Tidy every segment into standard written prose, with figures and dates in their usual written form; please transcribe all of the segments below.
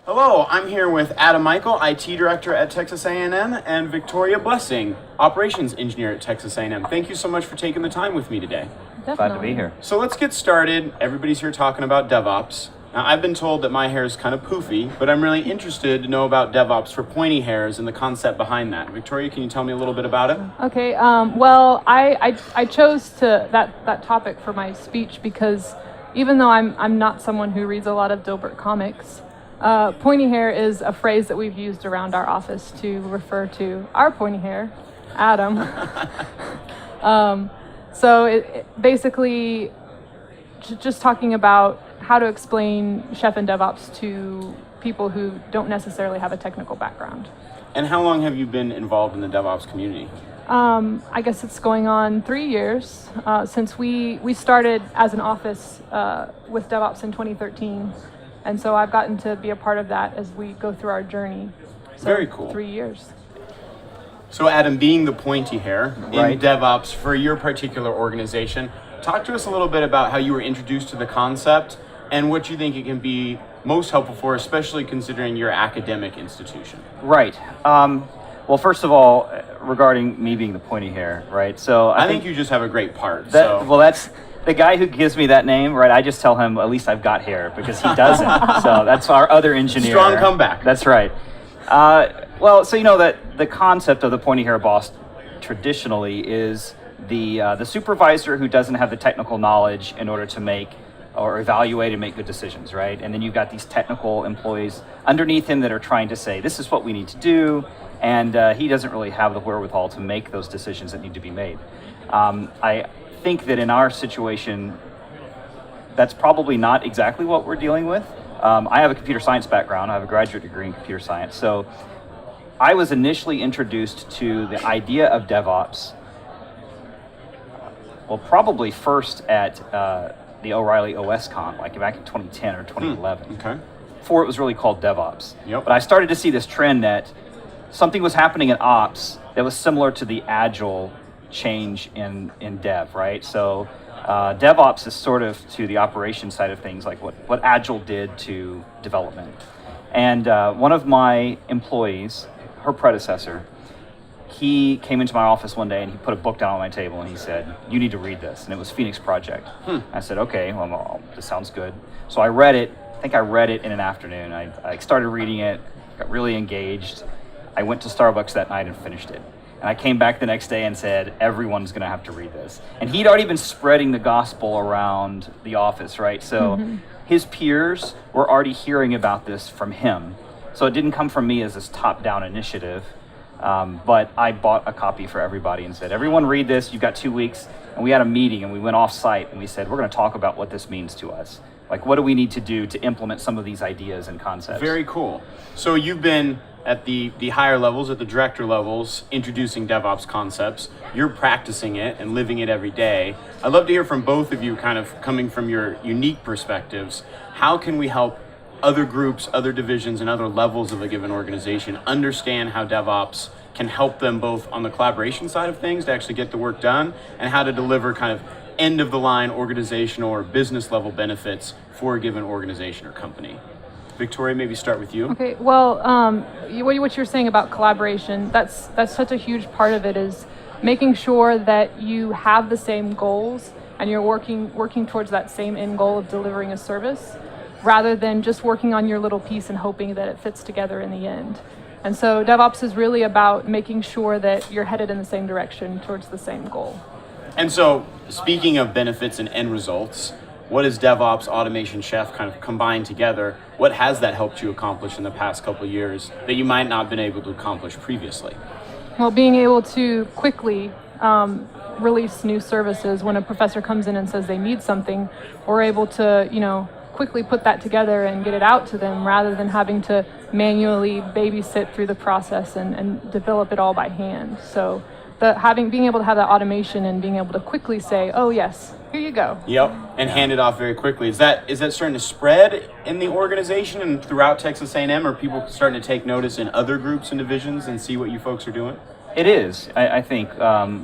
Hello, I'm here with Adam Mikeal, IT Director at Texas A&M, and Victoria Blessing, Operations Engineer at Texas A&M. Thank you so much for taking the time with me today. Definitely. Glad to be here. So let's get started. Everybody's here talking about DevOps. Now, I've been told that my hair is kind of poofy, but I'm really interested to know about DevOps for pointy hairs and the concept behind that. Victoria, can you tell me a little bit about it? Okay, well, I chose that topic for my speech because even though I'm not someone who reads a lot of Dilbert comics, pointy hair is a phrase that we've used around our office to refer to our pointy hair, Adam. So it basically just talking about how to explain Chef and DevOps to people who don't necessarily have a technical background. And how long have you been involved in the DevOps community? I guess it's going on 3 years since we started as an office with DevOps in 2013. And so I've gotten to be a part of that as we go through our journey. So Very cool. 3 years. So Adam, being the pointy hair Right. in DevOps for your particular organization, talk to us a little bit about how you were introduced to the concept and what you think it can be most helpful for, especially considering your academic institution. Right. Well, first of all, regarding me being the pointy hair, right? So I think you just have a great part. Well, that's the guy who gives me that name, right? I just tell him at least I've got hair because he doesn't. So that's our other engineer. Strong comeback. That's right. Well, so you know that the concept of the pointy hair boss traditionally is the supervisor who doesn't have the technical knowledge in order to make or evaluate and make good decisions, right? And then you've got these technical employees underneath him that are trying to say, this is what we need to do, and he doesn't really have the wherewithal to make those decisions that need to be made. I think that in our situation, that's probably not exactly what we're dealing with. I have a computer science background. I have a graduate degree in computer science. So I was initially introduced to the idea of DevOps, well, probably first at the O'Reilly OSCon, like back in 2010 or 2011. Okay. Before it was really called DevOps. Yep. But I started to see this trend that something was happening in ops that was similar to the agile change in dev, right? So DevOps is sort of to the operation side of things, like what agile did to development. And one of my employees, her predecessor, he came into my office one day and he put a book down on my table and he said, you need to read this. And it was Phoenix Project. I said, okay, well, this sounds good. So I read it. I think I read it in an afternoon. I started reading it, got really engaged. I went to Starbucks that night and finished it. And I came back the next day and said, everyone's going to have to read this. And he'd already been spreading the gospel around the office, right? So his peers were already hearing about this from him. So it didn't come from me as this top-down initiative. But I bought a copy for everybody and said, everyone read this, you've got 2 weeks. And we had a meeting and we went off site and we said, we're going to talk about what this means to us. Like, what do we need to do to implement some of these ideas and concepts? Very cool. So you've been at the higher levels, at the director levels, introducing DevOps concepts. You're practicing it and living it every day. I'd love to hear from both of you, kind of coming from your unique perspectives. How can we help other groups, other divisions, and other levels of a given organization understand how DevOps can help them both on the collaboration side of things to actually get the work done, and how to deliver kind of end-of-the-line organizational or business level benefits for a given organization or company? Victoria, maybe start with you. Okay, well, what you're saying about collaboration, that's such a huge part of it, is making sure that you have the same goals and you're working towards that same end goal of delivering a service, rather than just working on your little piece and hoping that it fits together in the end. And so DevOps is really about making sure that you're headed in the same direction towards the same goal. And so, speaking of benefits and end results, what is DevOps, Automation, Chef kind of combined together? What has that helped you accomplish in the past couple of years that you might not have been able to accomplish previously? Well, being able to quickly release new services when a professor comes in and says they need something, we're able to, quickly put that together and get it out to them rather than having to manually babysit through the process and develop it all by hand. So being able to have that automation and being able to quickly say, oh yes, here you go. Yep, and hand it off very quickly. Is that starting to spread in the organization and throughout Texas A&M? Are people starting to take notice in other groups and divisions and see what you folks are doing? It is. I think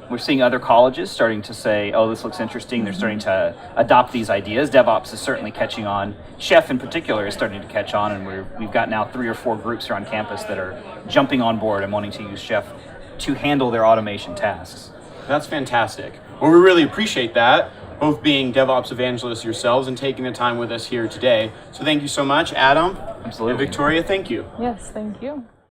we're seeing other colleges starting to say, oh, this looks interesting. They're starting to adopt these ideas. DevOps is certainly catching on. Chef in particular is starting to catch on, and we've got now 3 or 4 groups here on campus that are jumping on board and wanting to use Chef to handle their automation tasks. That's fantastic. Well, we really appreciate that, both being DevOps evangelists yourselves and taking the time with us here today. So thank you so much, Adam. Absolutely. And Victoria, thank you. Yes, thank you.